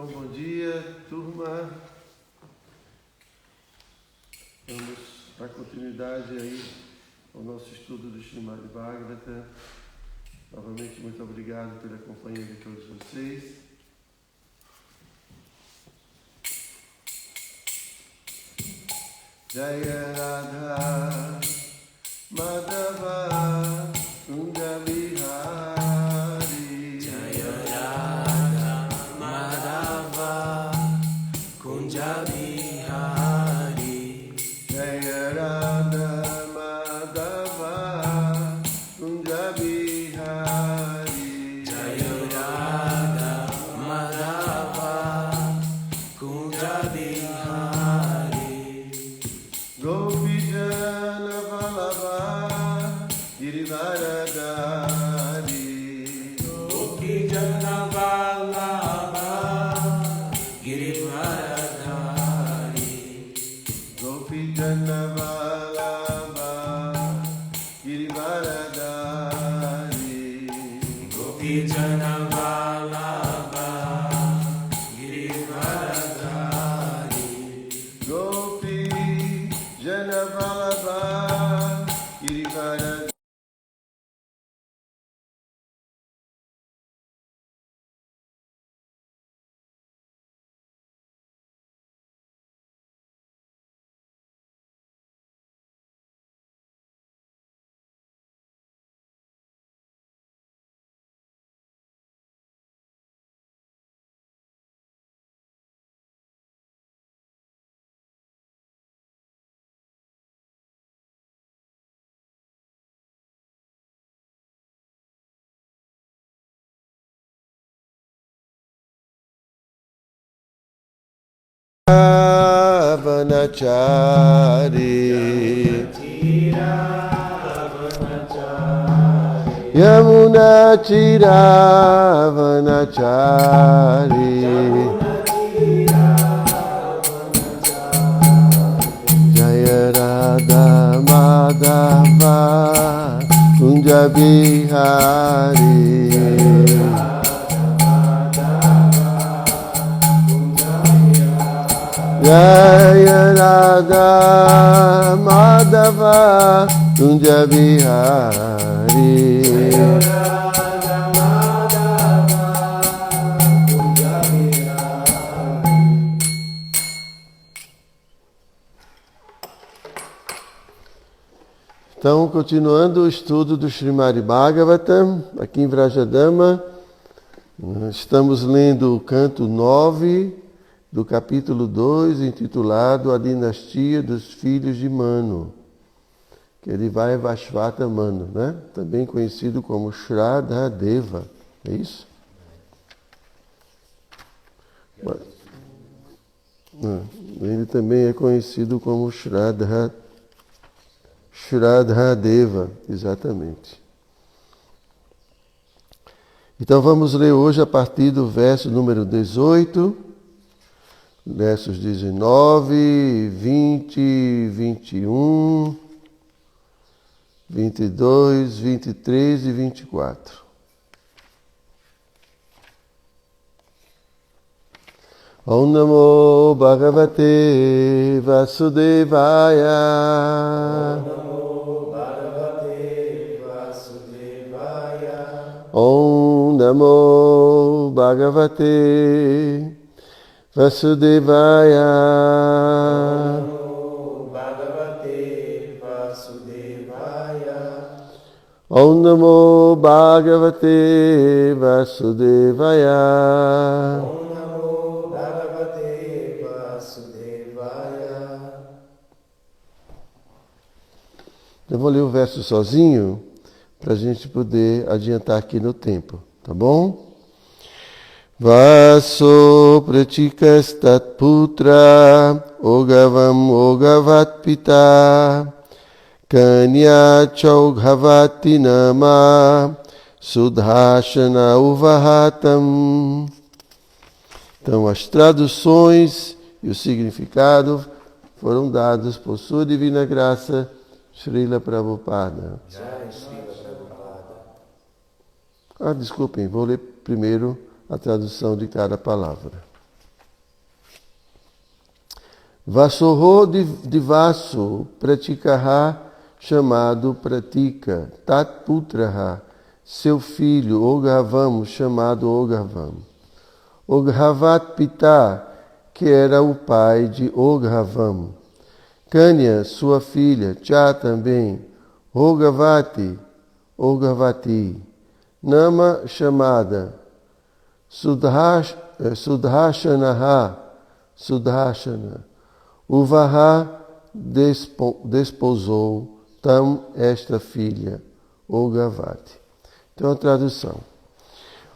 Então, bom dia, turma. Vamos dar continuidade aí ao nosso estudo do Srimad Bhagavatam. Novamente, muito obrigado pela companhia de todos vocês. Jaya Radha Madhava Kunja Bihari. Jaya Radha Madhava Kunja Bihari. Jaya Radha Madhava Kunja Bihari. Jaya Radha Madhava Kunja Bihari. Gopi Jana Vallabha Girivaradari. Gopi Jana Vallabha Girivaradari. Gopi Jana Vallabha Girivaradari. Gopi Jana Vallabha Girivaradari. Gopi Jana Vallabha Girivaradari. Vanachari Yamuna Tira Vanachari Jaya Radha Madhava Kunja Bihari. Jaya Radha Madhava Kunja Bihari. Então, continuando o estudo do Srimad Bhagavatam, aqui em Vrajadama, estamos lendo o canto 9 do capítulo 2, intitulado A Dinastia dos Filhos de Manu, que ele vai Vashvata Manu, né? Também conhecido como Shradadeva, é isso? Ele também é conhecido como Shradadeva, exatamente. Então vamos ler hoje a partir do verso número 18, versos 19, 20, 21, 22, 23 e 24. Om Namo Bhagavate Vasudevaya. Om Namo Bhagavate Vasudevaya. Om Namo Bhagavate Vasudevaya. Eu vou ler o verso sozinho para a gente poder adiantar aqui no tempo, tá bom? Vaso prachikas putra ogavam ogavat pita kanya chaughavati nama sudhashana uvahatam. Então, as traduções e o significado foram dados por sua divina graça, Srila Prabhupada. Jai Srila Prabhupada. Desculpem, vou ler primeiro a tradução de cada palavra. Vassorro de Vasso Pratikaha, chamado Pratika, Tat Putraha, seu filho, Oghavam, chamado Oghavam. Oghavat Pita, que era o pai de Oghavam. Kanya, sua filha, Cha também, Oghavati, Oghavati. Nama, chamada, Sudhashanaha, Sudhashana. Uvaha desposou Tam, esta filha, Oghavati. Então a tradução.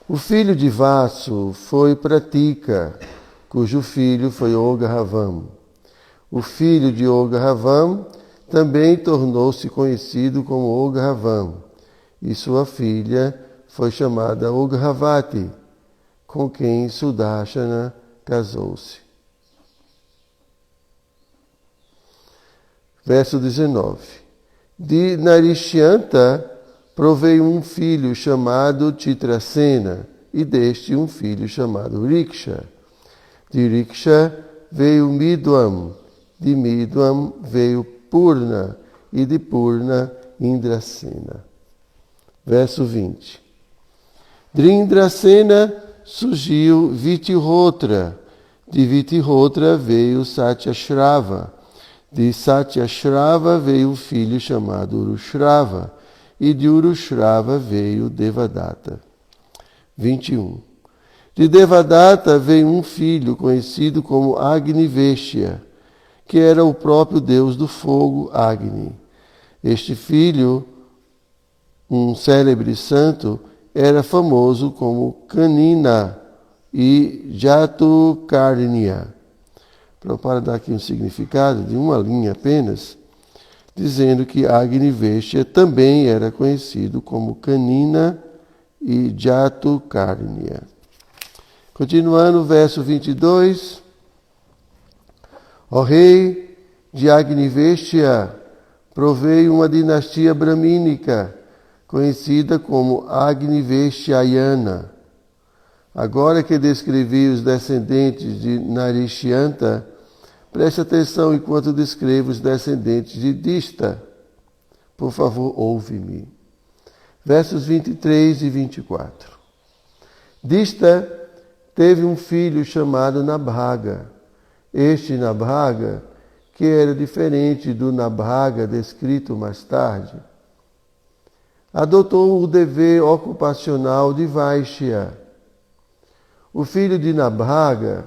O filho de Vasso foi Pratika, cujo filho foi Oghavam. O filho de Oghavam também tornou-se conhecido como Oghavam, e sua filha foi chamada Oghavati, com quem Sudashana casou-se. Verso 19. De Narishyanta proveio um filho chamado Chitrasena, e deste um filho chamado Riksha. De Riksha veio Midwam, de Midwam veio Purna, e de Purna Indrasena. Verso 20. De Indrasena surgiu Vitihotra, de Vitihotra veio Satyashrava, de Satyashrava veio um filho chamado Urushrava, e de Urushrava veio Devadatta. 21. De Devadatta veio um filho conhecido como Agniveshya, que era o próprio deus do fogo, Agni. Este filho, um célebre santo, era famoso como Kanina e Jatukarnya. Para dar aqui um significado de uma linha apenas, dizendo que Agniveshya também era conhecido como Kanina e Jatukarnya. Continuando, verso 22. O rei de Agniveshya proveio uma dinastia bramínica, conhecida como Agniveshyayana. Agora que descrevi os descendentes de Narishyanta, preste atenção enquanto descrevo os descendentes de Dista. Por favor, ouve-me. Versos 23 e 24. Dista teve um filho chamado Nabhaga. Este Nabhaga, que era diferente do Nabhaga descrito mais tarde, adotou o dever ocupacional de Vaishya. O filho de Nabhaga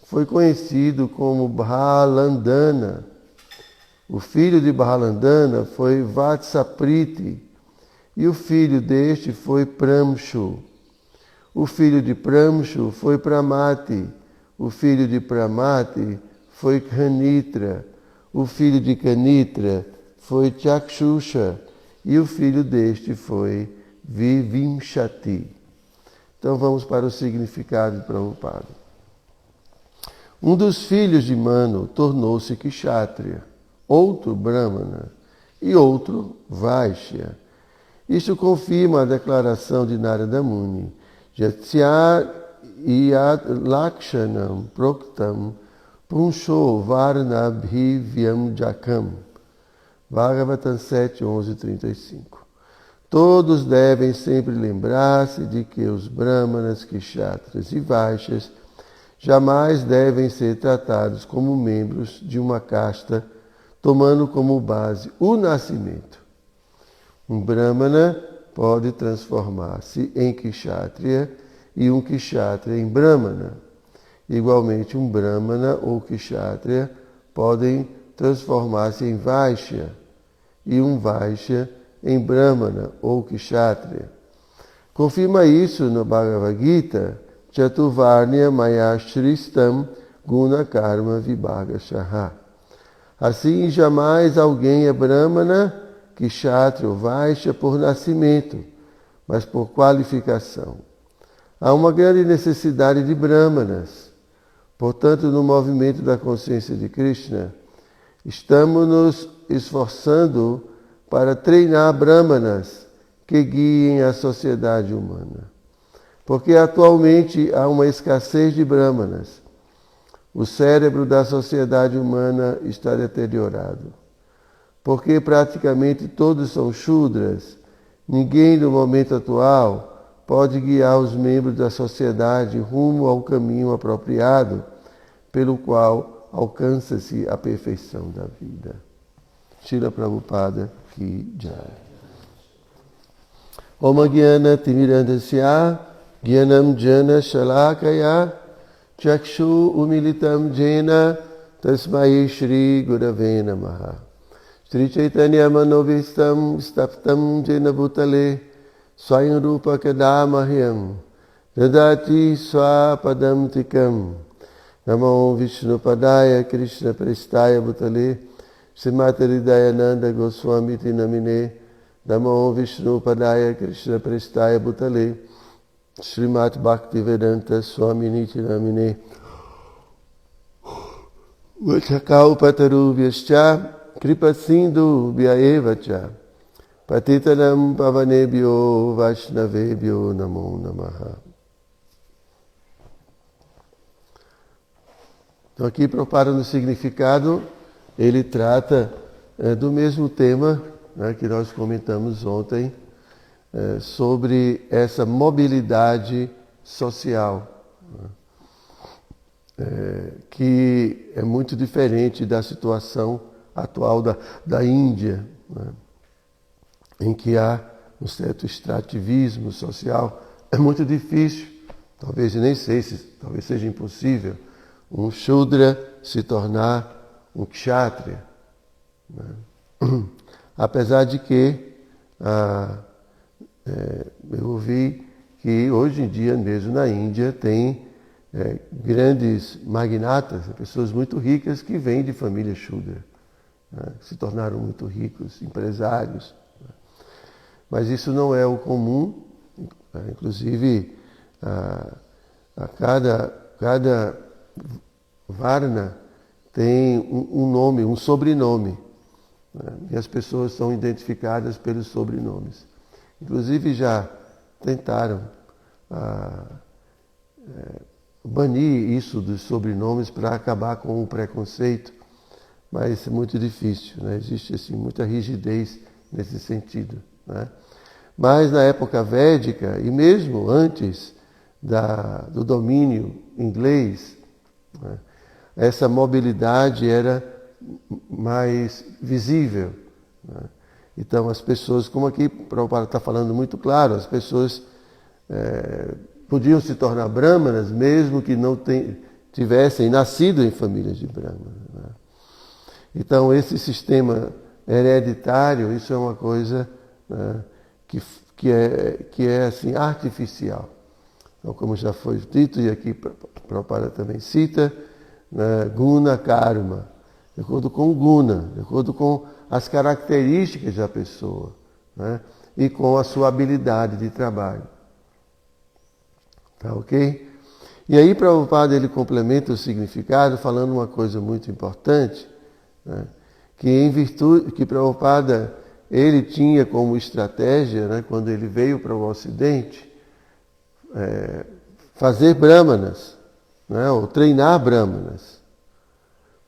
foi conhecido como Bhalandana. O filho de Bhalandana foi Vatsapriti, e o filho deste foi Pramshu. O filho de Pramshu foi Pramati. O filho de Pramati foi Kanitra. O filho de Kanitra foi Chakshusha. E o filho deste foi Vivimshati. Então vamos para o significado de Prabhupada. Um dos filhos de Manu tornou-se Kshatriya, outro Brahmana e outro Vaishya. Isto confirma a declaração de Narada Muni. Jatsya yad lakshanam proktam punsho varnabhivyam jakam. Bhagavatam 7, 11, 35. Todos devem sempre lembrar-se de que os brahmanas, kshatriyas e vaishyas jamais devem ser tratados como membros de uma casta, tomando como base o nascimento. Um brahmana pode transformar-se em kshatriya e um kshatriya em brahmana. Igualmente, um brahmana ou kshatriya podem transformar-se em vaishya e um vaishya em brahmana ou kshatriya. Confirma isso no Bhagavad Gita, Chaturvarnya Mayashristam Guna Karma Vibhagashaha. Assim, jamais alguém é brahmana, kshatriya ou vaishya por nascimento, mas por qualificação. Há uma grande necessidade de brahmanas. Portanto, no movimento da consciência de Krishna, estamos nos esforçando para treinar brahmanas que guiem a sociedade humana. Porque atualmente há uma escassez de brahmanas. o cérebro da sociedade humana está deteriorado. Porque praticamente todos são Shudras, ninguém no momento atual pode guiar os membros da sociedade rumo ao caminho apropriado pelo qual alcança-se a perfeição da vida. Srila Prabhupada Ki Jai. Om Gyana Timirandasya Gyanam Jana Shalakaya Chakshu Umilitam Jena Tasmai Shri Gurave Namaha. Shri Chaitanya Manovistam Staptam Jena Bhutale Swayam Rupa Kadamahyam Dadati Swapadam Tikam Namo Vishnu Padaya Krishna Prestaya Bhutale Srimati Hridayananda Goswami Tinamine Namo Vishnu Padaya Krishna Prestaya Bhutale Srimati Bhaktivedanta Swami Niti Namine Vachakau Vyascha Kripa Sindhu Vyaevacha Patitanam Pavanebhyo Vaishnavebhyo Namo Namaha. Então aqui, Prabhupada, no significado, ele trata do mesmo tema, né, que nós comentamos ontem, sobre essa mobilidade social, né, que é muito diferente da situação atual da Índia, né, em que há um certo extrativismo social. É muito difícil, talvez, nem sei se talvez seja impossível, um Shudra se tornar um Kshatriya, né? Apesar de que eu ouvi que hoje em dia, mesmo na Índia, tem grandes magnatas, pessoas muito ricas que vêm de família Shudra, né? Se tornaram muito ricos, empresários. Né? Mas isso não é o comum, né? Inclusive cada Varna tem um nome, um sobrenome, né? E as pessoas são identificadas pelos sobrenomes. Inclusive já tentaram banir isso dos sobrenomes para acabar com o preconceito, mas é muito difícil, né? Existe assim, muita rigidez nesse sentido, né? Mas na época védica, e mesmo antes do domínio inglês, né, essa mobilidade era mais visível, né? Então as pessoas, como aqui o Prabhupada está falando muito claro, as pessoas podiam se tornar brahmanas mesmo que não tivessem nascido em famílias de brahmanas, né? Então esse sistema hereditário, isso é uma coisa, né, que é assim, artificial. Então, como já foi dito, e aqui Prabhupada também cita, né, guna karma, de acordo com o guna, de acordo com as características da pessoa, né, e com a sua habilidade de trabalho. Tá ok? E aí Prabhupada ele complementa o significado falando uma coisa muito importante, né, que em virtude que Prabhupada ele tinha como estratégia, né, quando ele veio para o Ocidente, fazer brahmanas, né, ou treinar brahmanas.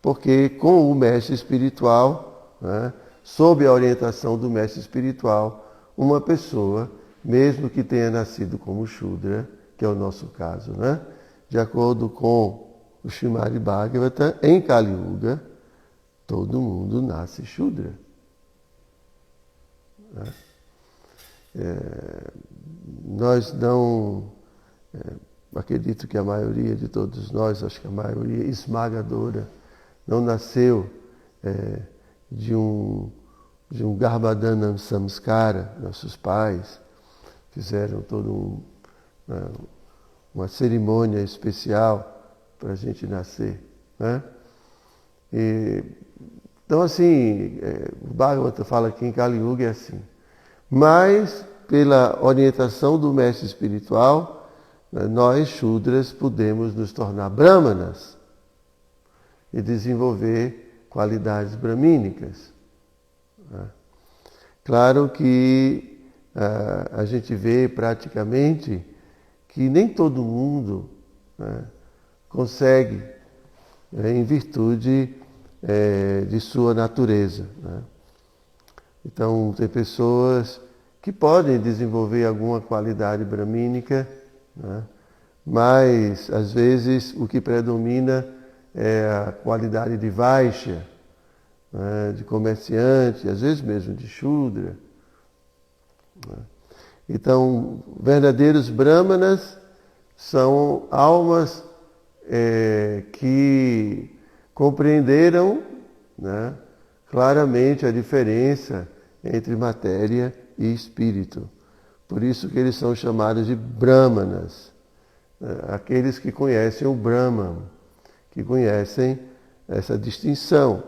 Porque com o mestre espiritual, né, sob a orientação do mestre espiritual, uma pessoa, mesmo que tenha nascido como Shudra, que é o nosso caso, né, de acordo com o Srimad Bhagavatam, em Kali Yuga, todo mundo nasce Shudra. Nós não, acredito que a maioria de todos nós, acho que a maioria esmagadora, não nasceu de um Garbhadanam Samskara. Nossos pais fizeram toda uma cerimônia especial para a gente nascer, né? Então, assim, o Bhagavata fala que em Kali Yuga é assim. Mas, pela orientação do mestre espiritual, nós, Shudras, podemos nos tornar brahmanas e desenvolver qualidades brahmínicas. Claro que a gente vê praticamente que nem todo mundo consegue em virtude de sua natureza, né? Então, tem pessoas que podem desenvolver alguma qualidade bramínica, né? Mas, às vezes, o que predomina é a qualidade de Vaishya, né? De comerciante, às vezes mesmo de Shudra, né? Então, verdadeiros brahmanas são almas que compreenderam, né, claramente a diferença entre matéria e espírito. Por isso que eles são chamados de brahmanas, né, aqueles que conhecem o Brahman, que conhecem essa distinção.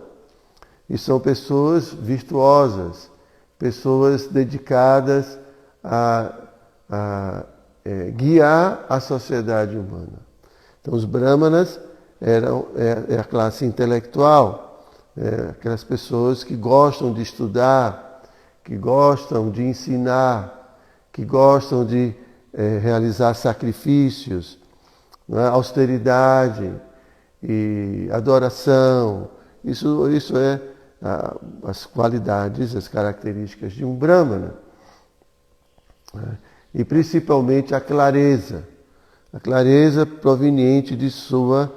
E são pessoas virtuosas, pessoas dedicadas a guiar a sociedade humana. Então, os brahmanas é a classe intelectual, aquelas pessoas que gostam de estudar, que gostam de ensinar, que gostam de realizar sacrifícios, né, austeridade e adoração. Isso é as qualidades, as características de um brahmana. E principalmente a clareza proveniente de seu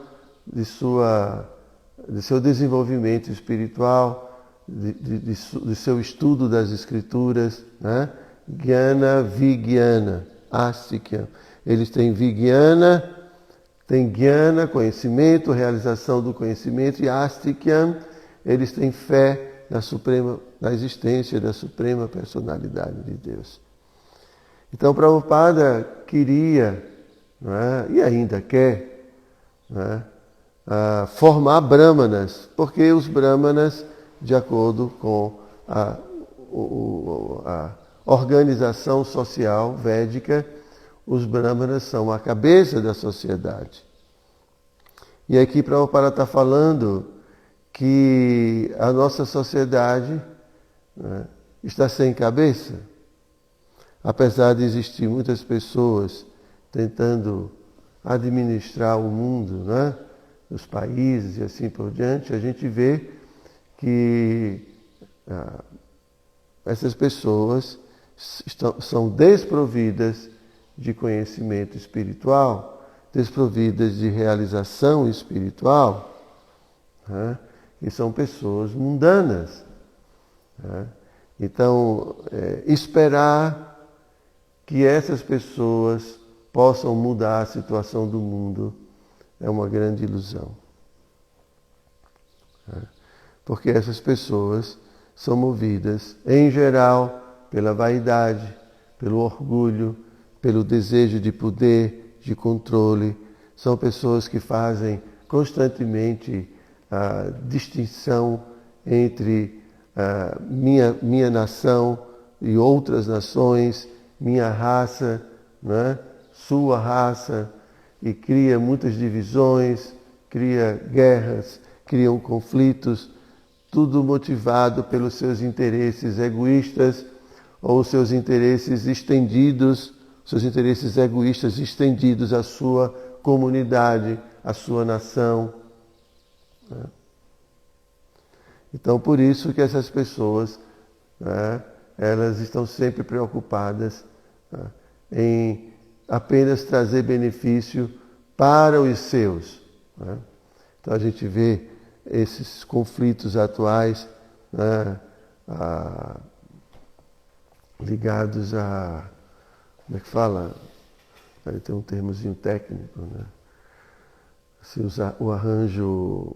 desenvolvimento espiritual, de seu estudo das escrituras, né? Jnana, Vijnana, Astikya. Eles têm Vijnana, tem Jnana, conhecimento, realização do conhecimento, e Astikya, eles têm fé na existência da Suprema Personalidade de Deus. Então, Prabhupada queria, né, e ainda quer, né, formar brahmanas, porque os brahmanas, de acordo com a organização social védica, os brahmanas são a cabeça da sociedade. E aqui Prabhupada está falando que a nossa sociedade, né, está sem cabeça. Apesar de existir muitas pessoas tentando administrar o mundo, né, os países e assim por diante, a gente vê que essas pessoas são desprovidas de conhecimento espiritual, desprovidas de realização espiritual, né, e são pessoas mundanas, né? Então, esperar que essas pessoas possam mudar a situação do mundo é uma grande ilusão. Porque essas pessoas são movidas, em geral, pela vaidade, pelo orgulho, pelo desejo de poder, de controle. São pessoas que fazem constantemente a distinção entre minha nação e outras nações, minha raça, né, sua raça, e cria muitas divisões, cria guerras, criam conflitos, tudo motivado pelos seus interesses egoístas ou seus interesses estendidos, seus interesses egoístas estendidos à sua comunidade, à sua nação, né? Então, por isso que essas pessoas, né, elas estão sempre preocupadas, né, em apenas trazer benefício para os seus, né? Então a gente vê esses conflitos atuais, né, ligados a... Como é que fala? Aí tem um termozinho técnico, né? Se usar o arranjo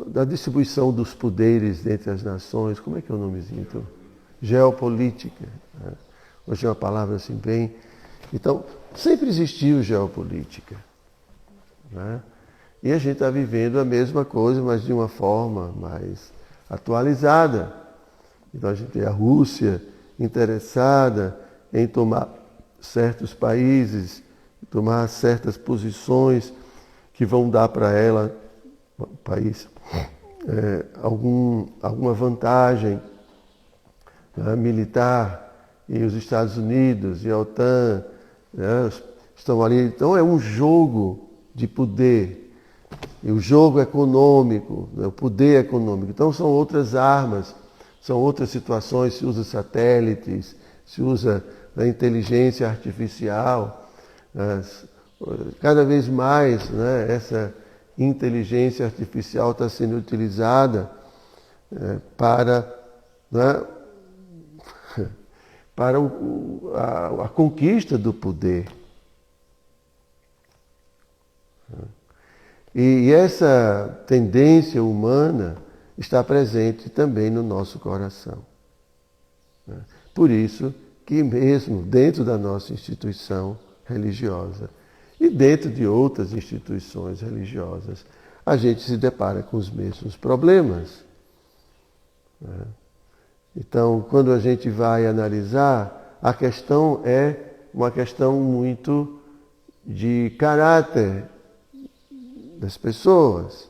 da distribuição dos poderes entre as nações, como é que é o nomezinho? Então, geopolítica, né? Hoje é uma palavra assim bem... Então, sempre existiu geopolítica, né? E a gente está vivendo a mesma coisa, mas de uma forma mais atualizada. Então a gente tem a Rússia interessada em tomar certos países, tomar certas posições que vão dar para ela, o país, alguma vantagem, né, militar. E os Estados Unidos e a OTAN, né, estão ali. Então é um jogo de poder. e o jogo econômico, né, o poder econômico. Então são outras armas, são outras situações, se usa satélites, se usa a inteligência artificial. Cada vez mais, né, essa inteligência artificial está sendo utilizada para, né, para a conquista do poder. E essa tendência humana está presente também no nosso coração. Por isso que mesmo dentro da nossa instituição religiosa e dentro de outras instituições religiosas, a gente se depara com os mesmos problemas. Então, quando a gente vai analisar, a questão é uma questão muito de caráter das pessoas.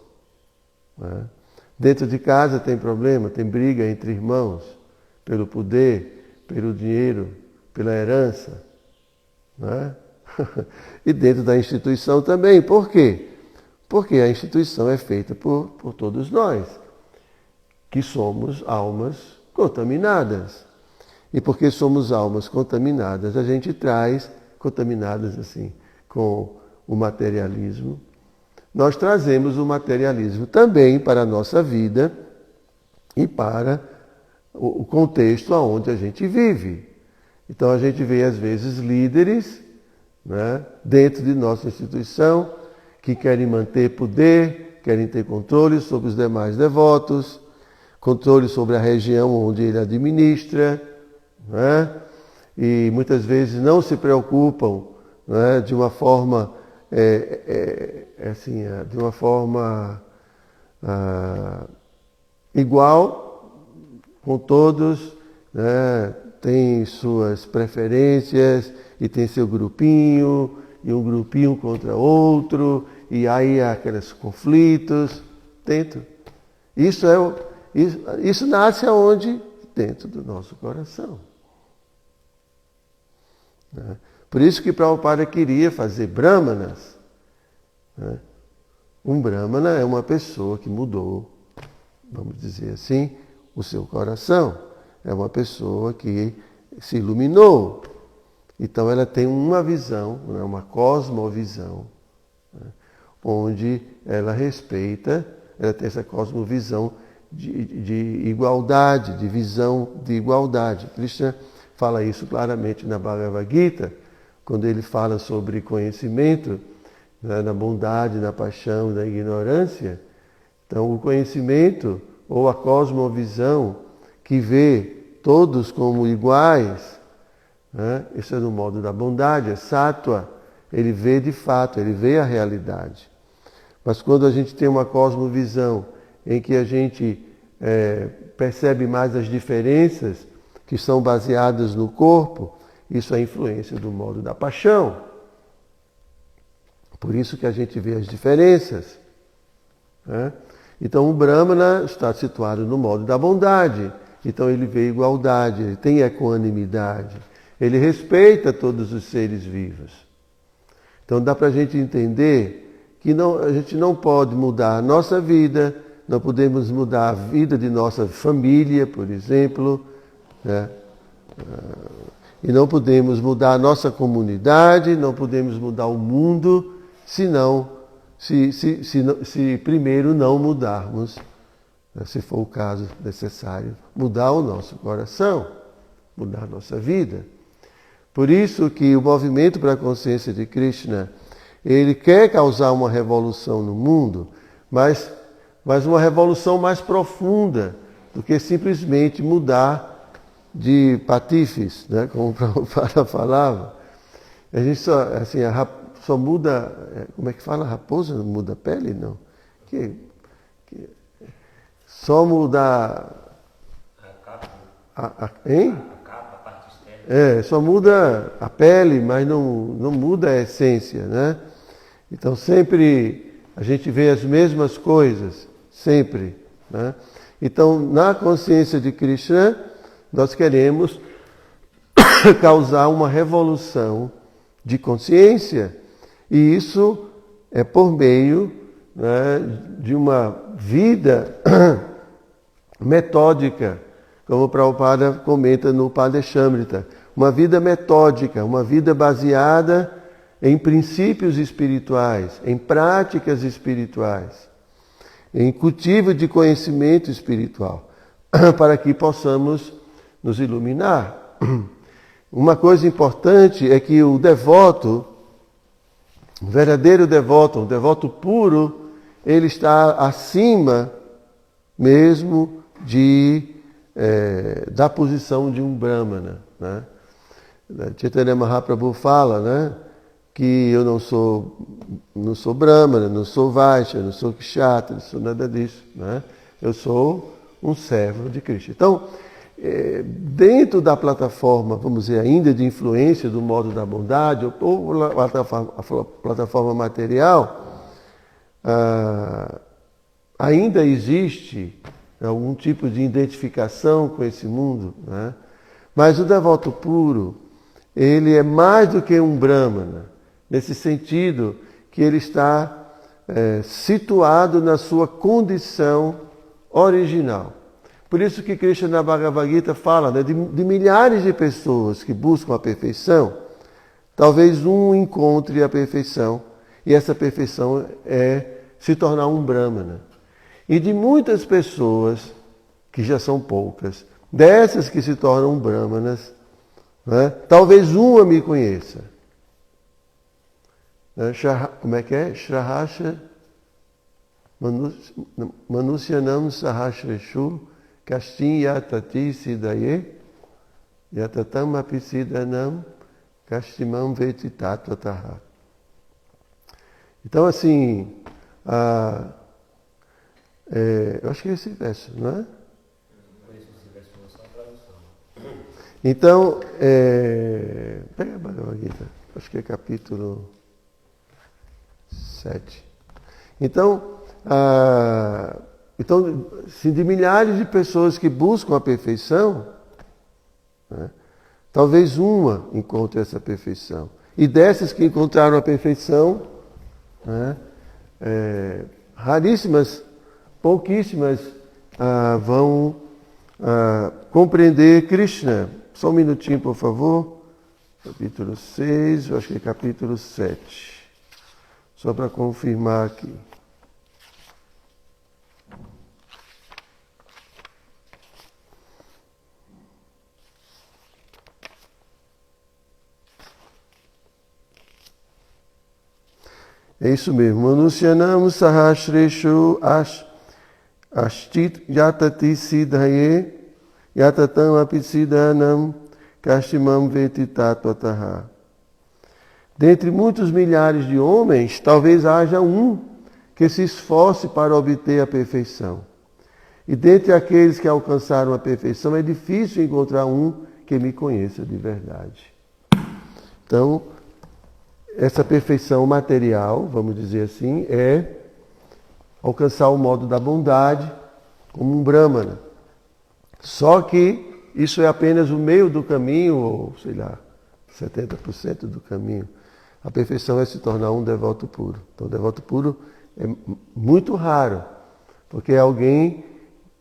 Dentro de casa tem problema, tem briga entre irmãos, pelo poder, pelo dinheiro, pela herança. E dentro da instituição também. Por quê? Porque a instituição é feita por todos nós, que somos almas contaminadas. E porque somos almas contaminadas, a gente traz, contaminadas assim, com o materialismo, nós trazemos o materialismo também para a nossa vida e para o contexto onde a gente vive. Então a gente vê às vezes líderes, né, dentro de nossa instituição que querem manter poder, querem ter controle sobre os demais devotos, controle sobre a região onde ele administra, né, e muitas vezes não se preocupam, né, de uma forma de uma forma igual com todos, né? Tem suas preferências e tem seu grupinho, e um grupinho contra outro, e aí há aqueles conflitos dentro. Isso nasce aonde? Dentro do nosso coração. Né? Por isso que Prabhupada queria fazer brahmanas. Um brahmana é uma pessoa que mudou, vamos dizer assim, o seu coração. É uma pessoa que se iluminou. Então ela tem uma visão, uma cosmovisão, onde ela respeita, ela tem essa cosmovisão de igualdade, de visão de igualdade. Krishna fala isso claramente na Bhagavad Gita, quando ele fala sobre conhecimento, né, na bondade, na paixão, na ignorância. Então, o conhecimento ou a cosmovisão que vê todos como iguais, né, isso é no modo da bondade, é sattva, ele vê de fato, ele vê a realidade. Mas quando a gente tem uma cosmovisão em que a gente percebe mais as diferenças que são baseadas no corpo, isso é influência do modo da paixão. Por isso que a gente vê as diferenças. Então o Brahmana está situado no modo da bondade. Então ele vê igualdade, ele tem equanimidade. Ele respeita todos os seres vivos. Então dá para a gente entender que a gente não pode mudar a nossa vida, não podemos mudar a vida de nossa família, por exemplo, né? E não podemos mudar a nossa comunidade, não podemos mudar o mundo, se primeiro não mudarmos, se for o caso necessário, mudar o nosso coração, mudar a nossa vida. Por isso que o movimento para a consciência de Krishna, ele quer causar uma revolução no mundo, mas uma revolução mais profunda do que simplesmente mudar de patifes, né? Como o Prabhupada falava. A gente só muda, como é que fala? Raposa não muda a pele? Não. Só muda hein? Só muda a pele, mas não muda a essência, né? Então sempre a gente vê as mesmas coisas, sempre, né? Então na consciência de Krishna nós queremos causar uma revolução de consciência, e isso é por meio né, de uma vida metódica, como o Prabhupada comenta no Padeshamrita. Uma vida metódica, uma vida baseada em princípios espirituais, em práticas espirituais, em cultivo de conhecimento espiritual, para que possamos nos iluminar. Uma coisa importante é que o devoto, o verdadeiro devoto, um devoto puro, ele está acima mesmo da posição de um brahmana, né? Chaitanya Mahaprabhu fala, né, que eu não sou brahmana, não sou vaishya, não sou kshatriya, não sou nada disso, né? Eu sou um servo de Krishna. Então, dentro da plataforma, vamos dizer, ainda de influência do modo da bondade, ou a plataforma material, ainda existe algum tipo de identificação com esse mundo, né? Mas o devoto puro, ele é mais do que um brahmana, nesse sentido que ele está situado na sua condição original. Por isso que Krishna na Bhagavad Gita fala, né, de milhares de pessoas que buscam a perfeição, talvez um encontre a perfeição, e essa perfeição é se tornar um brahmana. E de muitas pessoas, que já são poucas, dessas que se tornam brahmanas, né, talvez uma me conheça. Né, como é que é? Shrahasha Manusyanam Sahasreshu Kastin Yatati Sidaye Yatatam Apisidanam Kastimam Veti Tatvataha. Então, assim, eu acho que é esse verso, não é? Então, pega a Bhagavad Gita, acho que é capítulo 7. Então, se de milhares de pessoas que buscam a perfeição, né, talvez uma encontre essa perfeição. E dessas que encontraram a perfeição, né, raríssimas, pouquíssimas vão compreender Krishna. Só um minutinho, por favor. Capítulo 6, eu acho que é capítulo 7. Só para confirmar aqui. É isso mesmo. Manusyanam sahasreshu ashtit yatati siddhaye yatatam apisidanam kastimam veti tatvataha. Dentre muitos milhares de homens, talvez haja um que se esforce para obter a perfeição. E dentre aqueles que alcançaram a perfeição, é difícil encontrar um que me conheça de verdade. Então, essa perfeição material, vamos dizer assim, é alcançar o modo da bondade como um brahmana. Só que isso é apenas o meio do caminho, ou sei lá, 70% do caminho. A perfeição é se tornar um devoto puro. Então, o devoto puro é muito raro, porque é alguém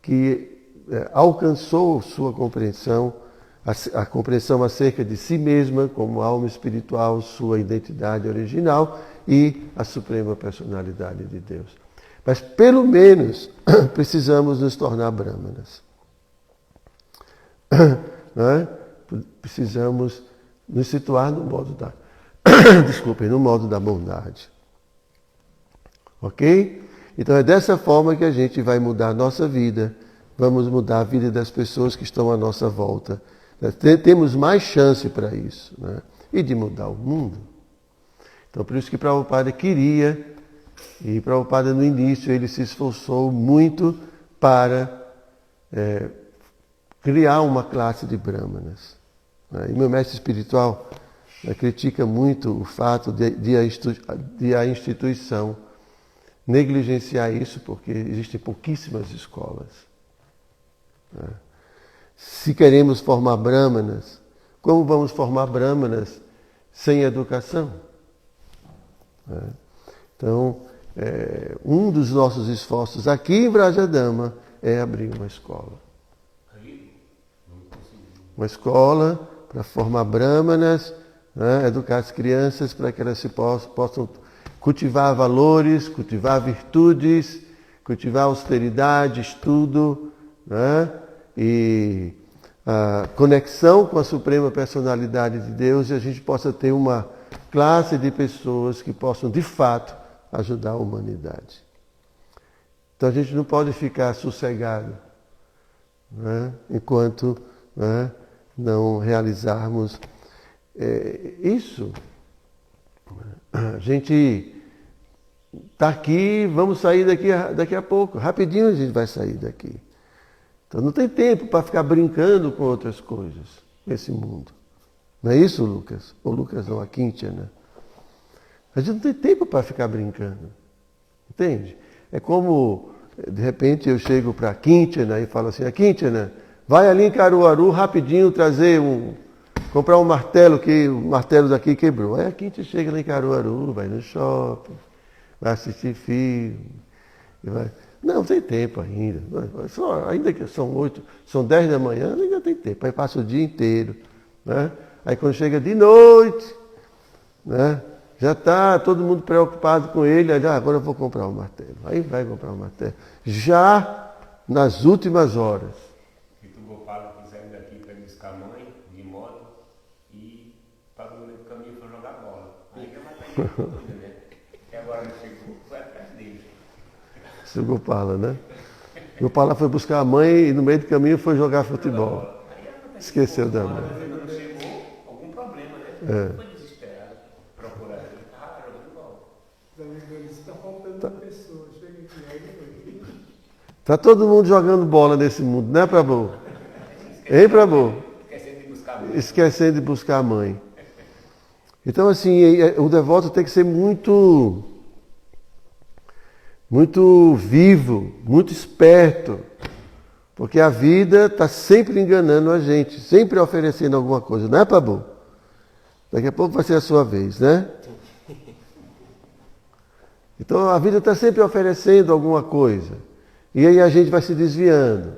que alcançou sua compreensão, a compreensão acerca de si mesma como alma espiritual, sua identidade original e a suprema personalidade de Deus. Mas, pelo menos, precisamos nos tornar brahmanas. Não é? Precisamos nos situar no modo da no modo da bondade. Ok? Então é dessa forma que a gente vai mudar a nossa vida, vamos mudar a vida das pessoas que estão à nossa volta. Temos mais chance para isso, né? E de mudar o mundo. Então por isso que Prabhupada queria, e Prabhupada no início ele se esforçou muito para criar uma classe de brahmanas. E meu mestre espiritual critica muito o fato de a instituição negligenciar isso, porque existem pouquíssimas escolas. Se queremos formar brahmanas, como vamos formar brahmanas sem educação? Então, um dos nossos esforços aqui em Vrajadama é abrir uma escola. Uma escola para formar brahmanas, né, educar as crianças para que elas possam cultivar valores, cultivar virtudes, cultivar austeridade, estudo, né, e a conexão com a Suprema Personalidade de Deus, e a gente possa ter uma classe de pessoas que possam, de fato, ajudar a humanidade. Então a gente não pode ficar sossegado, né, enquanto, né, não realizarmos isso. A gente está aqui, vamos sair daqui a pouco, rapidinho a gente vai sair daqui. Então não tem tempo para ficar brincando com outras coisas nesse mundo. Não é isso, Lucas? Ou Lucas não, a Quintiana. A gente não tem tempo para ficar brincando. Entende? É como, de repente, eu chego para a Quintiana e falo assim, a Quintiana, vai ali em Caruaru rapidinho comprar um martelo, que o martelo daqui quebrou. Aí a Quintiana chega lá em Caruaru, vai no shopping, vai assistir filme, não tem tempo ainda. Ainda que são 10 da manhã, ainda tem tempo. Aí passa o dia inteiro. Né? Aí quando chega de noite, né, já está todo mundo preocupado com ele. Aí, agora eu vou comprar um martelo. Aí vai comprar um martelo. Já nas últimas horas. E tu, Gopala, quiser ir daqui para buscar a mãe de moto e para no meio do caminho para jogar bola. Aí que é uma coisa, né? E agora ele chegou, foi atrás dele. Seu Gopala, né? Gopala foi buscar a mãe e no meio do caminho foi jogar futebol. Esqueceu da mãe. Não chegou, algum problema, né? Foi desesperado, procurar ele. Jogando bola. Está faltando pessoas. Chega aqui, Tá todo mundo jogando bola nesse mundo, né, Prabhu? Hein, Prabhu? Esquecendo de buscar a mãe. Então, assim, o devoto tem que ser muito vivo, muito esperto, porque a vida está sempre enganando a gente, sempre oferecendo alguma coisa, não é, Prabhu? Daqui a pouco vai ser a sua vez, né? Então a vida está sempre oferecendo alguma coisa, e aí a gente vai se desviando,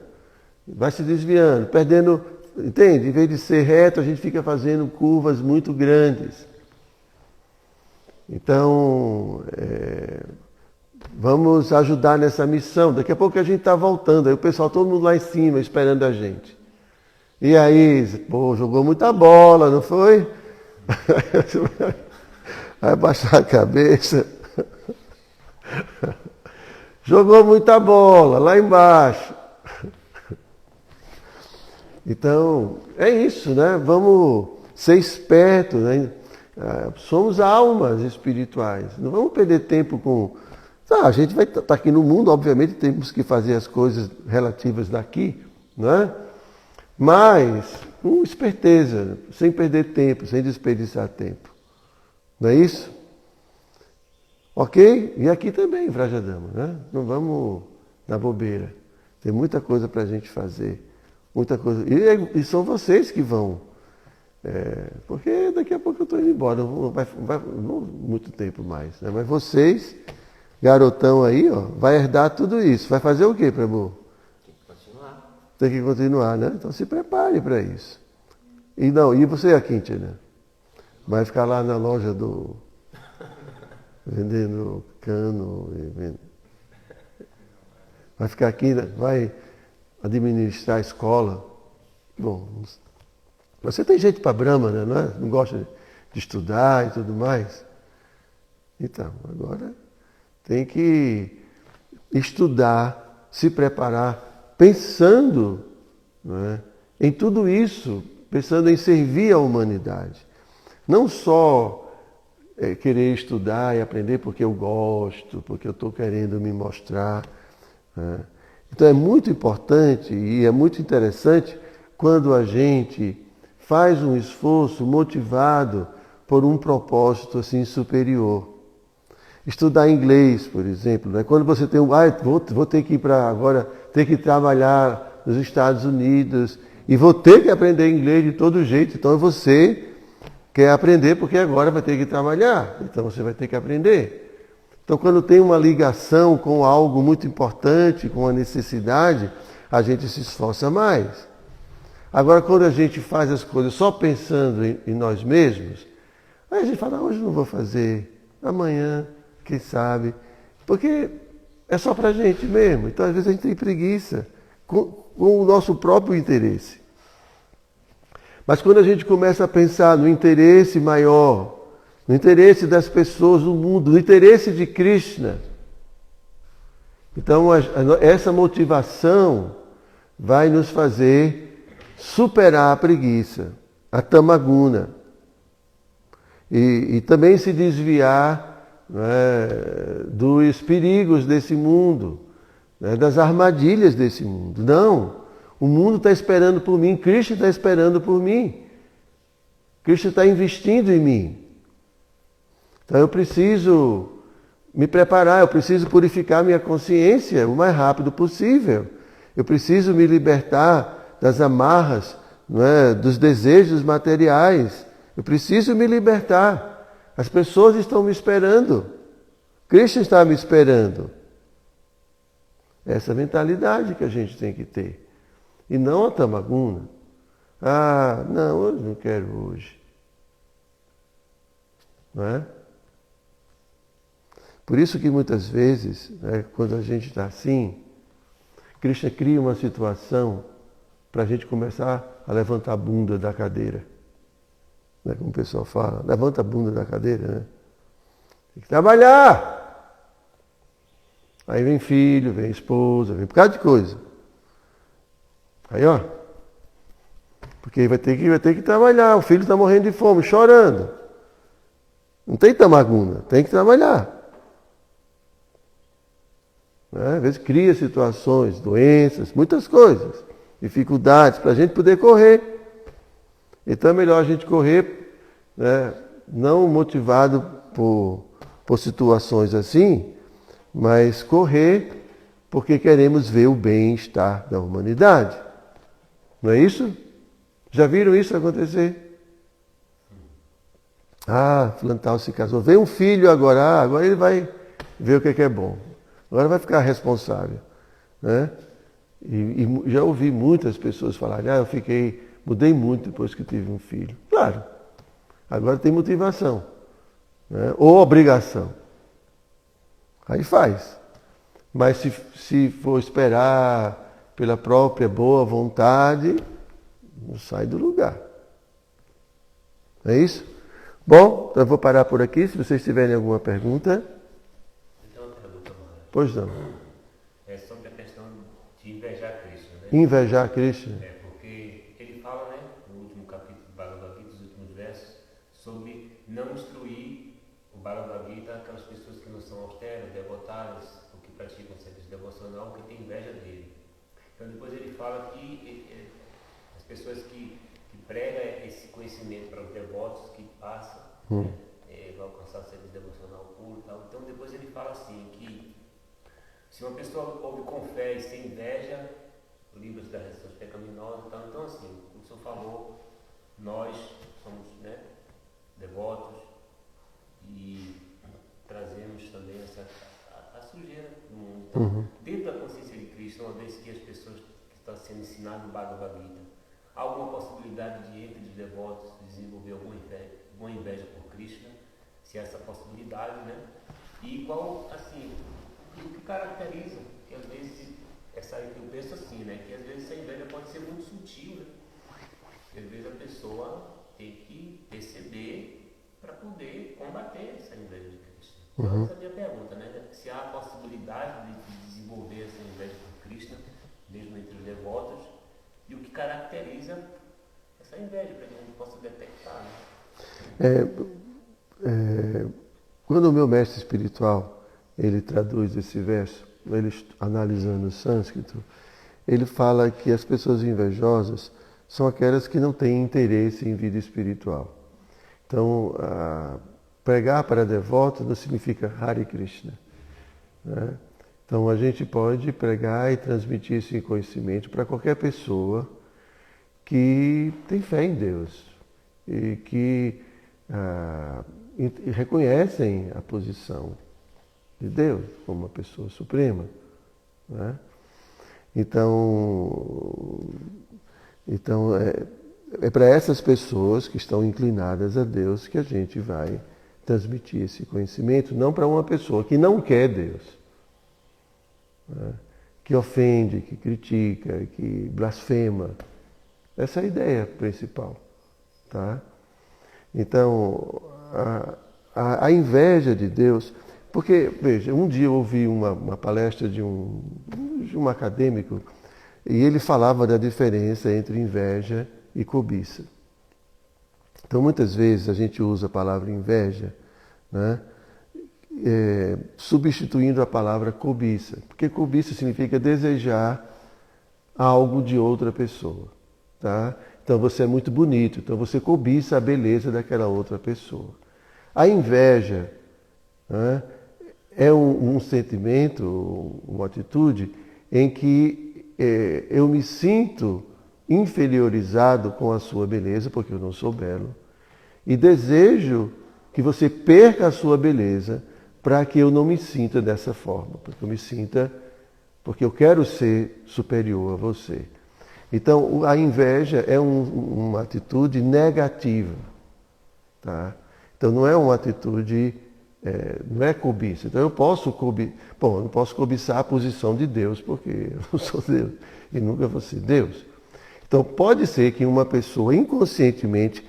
perdendo, entende? Em vez de ser reto, a gente fica fazendo curvas muito grandes. Então, vamos ajudar nessa missão. Daqui a pouco a gente está voltando. Aí o pessoal, todo mundo lá em cima, esperando a gente. E aí, pô, jogou muita bola, não foi? Vai baixar a cabeça. Jogou muita bola, lá embaixo. Então, é isso, né? Vamos ser espertos, né? Somos almas espirituais. Não vamos perder tempo com... a gente vai estar aqui no mundo, obviamente temos que fazer as coisas relativas daqui, né? Mas com esperteza, sem perder tempo, sem desperdiçar tempo. Não é isso? Ok? E aqui também, Vrajadama, né? Não vamos na bobeira. Tem muita coisa para a gente fazer. Muita coisa. E são vocês que vão. Porque daqui a pouco eu estou indo embora. Não muito tempo mais. Né? Mas vocês... garotão aí, ó, vai herdar tudo isso. Vai fazer o quê, Prabhu? Tem que continuar, né? Então se prepare para isso. E você, a Quintiana? Vai ficar lá na loja vendendo cano. Vai ficar aqui, vai administrar a escola. Bom, você tem jeito para Brahma, né? Não gosta de estudar e tudo mais? Então, agora... tem que estudar, se preparar, pensando, né, em tudo isso, pensando em servir a humanidade. Não só querer estudar e aprender porque eu gosto, porque eu estou querendo me mostrar. Né? Então é muito importante e é muito interessante quando a gente faz um esforço motivado por um propósito assim superior. Estudar inglês, por exemplo, né? Quando você tem vou ter que ir para agora, ter que trabalhar nos Estados Unidos e vou ter que aprender inglês de todo jeito. Então você quer aprender porque agora vai ter que trabalhar, então você vai ter que aprender. Então, quando tem uma ligação com algo muito importante, com uma necessidade, a gente se esforça mais. Agora, quando a gente faz as coisas só pensando em nós mesmos, aí a gente fala, hoje não vou fazer, amanhã, quem sabe, porque é só pra gente mesmo. Então, às vezes, a gente tem preguiça com o nosso próprio interesse. Mas quando a gente começa a pensar no interesse maior, no interesse das pessoas do mundo, no interesse de Krishna, então essa motivação vai nos fazer superar a preguiça, a tamaguna, e também se desviar, né, dos perigos desse mundo, né, das armadilhas desse mundo. Não! O mundo está esperando por mim, Krishna está esperando por mim. Krishna está investindo em mim. Então eu preciso me preparar, eu preciso purificar minha consciência o mais rápido possível. Eu preciso me libertar das amarras, não é, dos desejos materiais. Eu preciso me libertar. As pessoas estão me esperando. Krishna está me esperando. Essa mentalidade que a gente tem que ter. E não a tamaguna. Ah, não, hoje não quero hoje. Não é? Por isso que muitas vezes, né, quando a gente está assim, Krishna cria uma situação para a gente começar a levantar a bunda da cadeira. Né, como o pessoal fala, levanta a bunda da cadeira, né? Tem que trabalhar! Aí vem filho, vem esposa, vem um bocado de coisa. Aí, ó, porque vai ter que trabalhar, o filho está morrendo de fome, chorando. Não tem tamaguna, tem que trabalhar. Né? Às vezes cria situações, doenças, muitas coisas, dificuldades para a gente poder correr. Então é melhor a gente correr, né, não motivado por situações assim, mas correr porque queremos ver o bem-estar da humanidade. Não é isso? Já viram isso acontecer? Ah, fulano tal se casou. Vem um filho agora, agora ele vai ver o que é bom. Agora vai ficar responsável. Né? E já ouvi muitas pessoas falarem, mudei muito depois que tive um filho. Claro, agora tem motivação. Né? Ou obrigação. Aí faz. Mas se for esperar pela própria boa vontade, não sai do lugar. É isso? Bom, então eu vou parar por aqui. Se vocês tiverem alguma pergunta. Eu tenho uma pergunta, Maharaj. Pois não. É sobre a questão de invejar Krishna, né? Invejar Krishna. É, porque ele fala, né, no último capítulo do Bhagavad Gita, nos últimos versos, sobre não instruir o Bhagavad Gita aquelas pessoas que não são austeras, devotadas, ou que praticam serviço devocional, que tem inveja dele. Então depois ele fala que as pessoas que pregam esse conhecimento para os devotos que passam, vai alcançar o serviço devocional puro e tal. Então depois ele fala assim, que se uma pessoa ouve com fé e sem inveja, livra-se das resistências pecaminosas e tal. Então assim, como o senhor falou, nós somos, né, devotos e trazemos também a sujeira do mundo. Então, dentro da consciência de Cristo, uma vez que as pessoas que estão sendo ensinadas no Bhagavad Gita, há alguma possibilidade de, entre os devotos, desenvolver alguma inveja por Krishna, se há essa possibilidade, né? E qual, assim, o que caracteriza, que às vezes, eu penso assim, né? Que às vezes essa inveja pode ser muito sutil, né? Que às vezes a pessoa tem que perceber para poder combater essa inveja de Krishna. Então, essa é a minha pergunta, né? Se há a possibilidade de desenvolver essa inveja por Krishna, mesmo entre os devotos, e o que caracteriza essa inveja, para que a gente possa detectar. Né? Quando o meu mestre espiritual ele traduz esse verso, ele analisando o sânscrito, ele fala que as pessoas invejosas são aquelas que não têm interesse em vida espiritual. Então, pregar para devotos não significa Hare Krishna. Né? Então, a gente pode pregar e transmitir esse conhecimento para qualquer pessoa que tem fé em Deus e que reconhecem a posição de Deus, como uma pessoa suprema. Né? Então é para essas pessoas que estão inclinadas a Deus que a gente vai transmitir esse conhecimento, não para uma pessoa que não quer Deus, né? Que ofende, que critica, que blasfema. Essa é a ideia principal. Tá? Então, a inveja de Deus... Porque, veja, um dia eu ouvi uma palestra de um acadêmico e ele falava da diferença entre inveja e cobiça. Então, muitas vezes a gente usa a palavra inveja, né, substituindo a palavra cobiça. Porque cobiça significa desejar algo de outra pessoa. Tá? Então, você é muito bonito, então você cobiça a beleza daquela outra pessoa. A inveja, né, é um sentimento, uma atitude em que eu me sinto inferiorizado com a sua beleza, porque eu não sou belo, e desejo que você perca a sua beleza para que eu não me sinta dessa forma, porque eu quero ser superior a você. Então, a inveja é uma atitude negativa. Tá? Então, não é uma atitude... não é cobiça. Então eu não posso cobiçar a posição de Deus, porque eu não sou Deus e nunca vou ser Deus. Então pode ser que uma pessoa inconscientemente,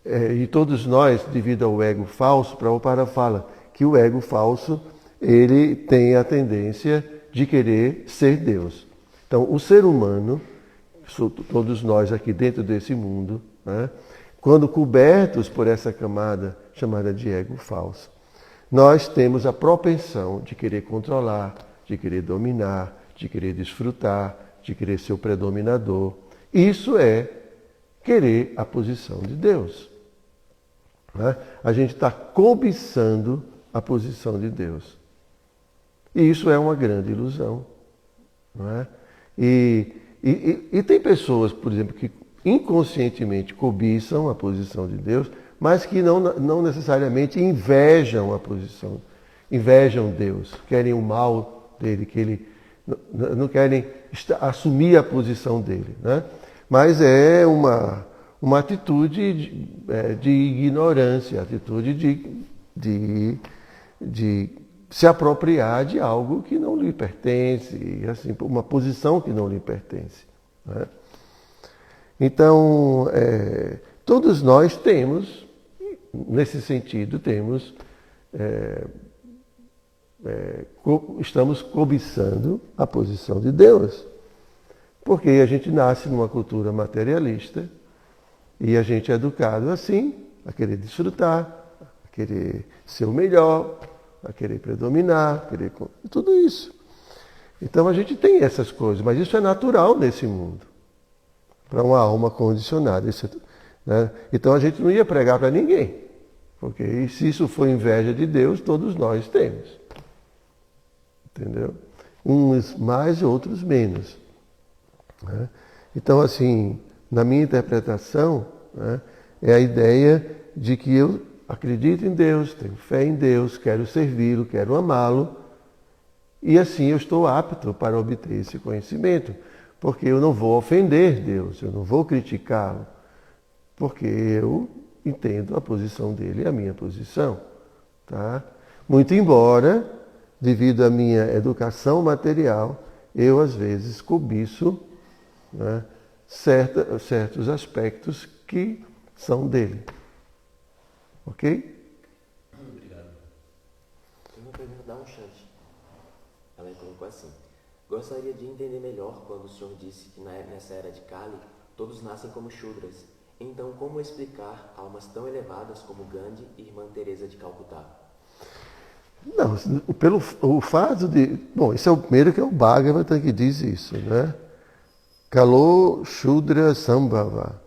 e todos nós, devido ao ego falso, Prabhupada fala que o ego falso, ele tem a tendência de querer ser Deus. Então o ser humano, todos nós aqui dentro desse mundo, né, quando cobertos por essa camada chamada de ego falso, nós temos a propensão de querer controlar, de querer dominar, de querer desfrutar, de querer ser o predominador. Isso é querer a posição de Deus. Né? A gente está cobiçando a posição de Deus. E isso é uma grande ilusão. Não é? E tem pessoas, por exemplo, que inconscientemente cobiçam a posição de Deus, mas que não necessariamente invejam Deus, querem o mal dele, não querem assumir a posição dele. Né? Mas é uma atitude de ignorância, atitude de se apropriar de algo que não lhe pertence, assim, uma posição que não lhe pertence. Né? Então, todos nós temos, nesse sentido, estamos cobiçando a posição de Deus. Porque a gente nasce numa cultura materialista e a gente é educado assim, a querer desfrutar, a querer ser o melhor, a querer predominar, tudo isso. Então a gente tem essas coisas, mas isso é natural nesse mundo. Para uma alma condicionada. Né? Então a gente não ia pregar para ninguém. Porque se isso for inveja de Deus, todos nós temos. Entendeu? Uns mais e outros menos. Né? Então, assim, na minha interpretação, né, é a ideia de que eu acredito em Deus, tenho fé em Deus, quero servi-lo, quero amá-lo, e assim eu estou apto para obter esse conhecimento. Porque eu não vou ofender Deus, eu não vou criticá-lo, porque eu entendo a posição dele e a minha posição. Tá? Muito embora, devido à minha educação material, eu às vezes cobiço, né, certos aspectos que são dele. Ok? Obrigado. Tem uma pergunta da Unchante. Ela colocou assim: gostaria de entender melhor quando o senhor disse que nessa era de Kali todos nascem como Shudras. Então, como explicar almas tão elevadas como Gandhi e Irmã Teresa de Calcutá? Não, pelo o fato de... Bom, esse é o primeiro que é o Bhagavatam que diz isso, né? Kalo Shudra Sambhava.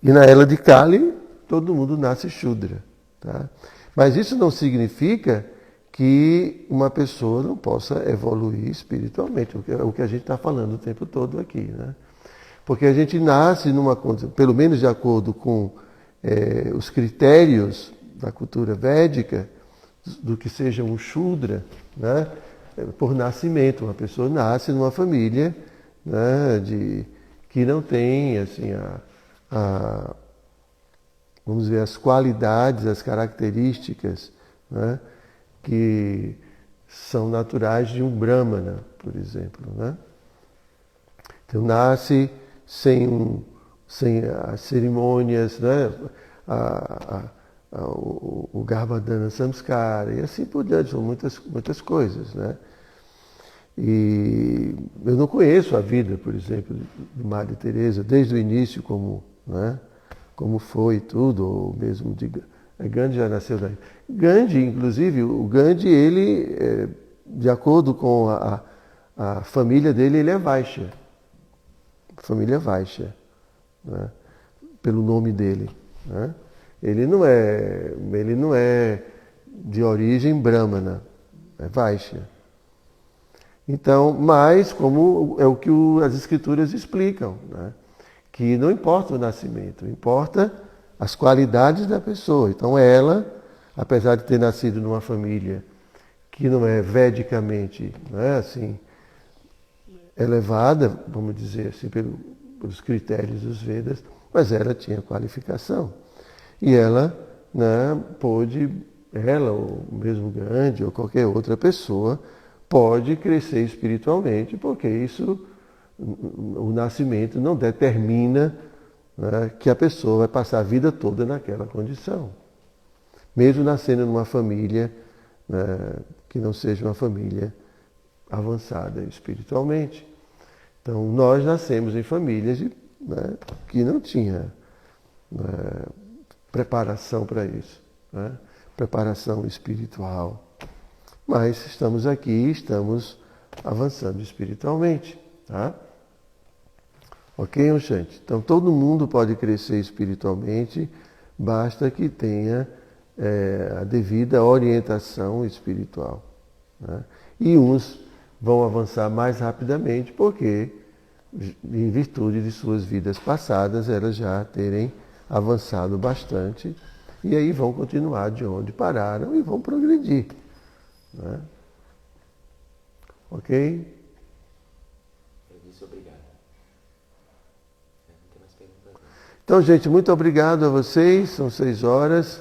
E na era de Kali, todo mundo nasce Shudra. Tá? Mas isso não significa que uma pessoa não possa evoluir espiritualmente, o que a gente está falando o tempo todo aqui. Né? Porque a gente nasce numa condição, pelo menos de acordo com os critérios da cultura védica, do que seja um Shudra, né? Por nascimento. Uma pessoa nasce numa família, né, que não tem assim, vamos ver, as qualidades, as características, né, que são naturais de um Brahmana, por exemplo. Né? Então nasce sem as cerimônias, né, o Garbhadana Samskara, e assim por diante, são muitas coisas. Né? E eu não conheço a vida, por exemplo, de Madre Teresa desde o início, né, como foi tudo, ou mesmo de Gandhi já nasceu daí. Gandhi, inclusive, o Gandhi, ele, de acordo com a família dele, ele é Vaishya. Família Vaishya, né, pelo nome dele. Né? Ele não é de origem brahmana, é Vaishya. Então, mas como é o que as escrituras explicam, né? Que não importa o nascimento, importa as qualidades da pessoa. Então ela, apesar de ter nascido numa família que não é vedicamente, né, assim, elevada, vamos dizer assim, pelos critérios dos Vedas, mas ela tinha qualificação. E ela, né, ela ou mesmo Gandhi ou qualquer outra pessoa, pode crescer espiritualmente, porque o nascimento não determina, né, que a pessoa vai passar a vida toda naquela condição. Mesmo nascendo numa família, né, que não seja uma família avançada espiritualmente. Então, nós nascemos em famílias, né, que não tinha, né, preparação para isso, né, preparação espiritual. Mas estamos aqui, estamos avançando espiritualmente. Tá? Ok, Oxante? Então todo mundo pode crescer espiritualmente, basta que tenha a devida orientação espiritual. Né? E uns vão avançar mais rapidamente porque, em virtude de suas vidas passadas, elas já terem avançado bastante e aí vão continuar de onde pararam e vão progredir. Né? Ok? Obrigado. Não tem mais perguntas. Então, gente, muito obrigado a vocês. São 6 horas.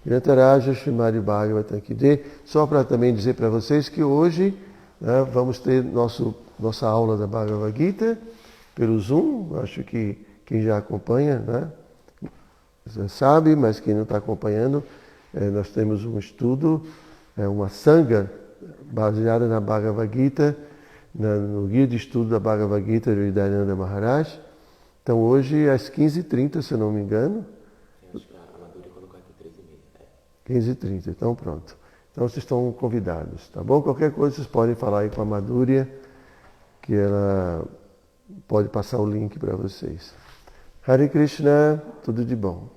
Grantaraja Srimad Bhagavatam Ki Jai. Só para também dizer para vocês que hoje, né, vamos ter nossa aula da Bhagavad Gita pelo Zoom. Acho que quem já acompanha, né, já sabe, mas quem não está acompanhando, nós temos um estudo, uma Sangha baseada na Bhagavad Gita, no guia de estudo da Bhagavad Gita de Hridayananda Maharaj. Então hoje às 15h30, se eu não me engano. Acho que a Madhuri colocou aqui 13h30. 15h30, então pronto. Então vocês estão convidados, tá bom? Qualquer coisa vocês podem falar aí com a Madhurya, que ela pode passar o link para vocês. Hare Krishna, tudo de bom.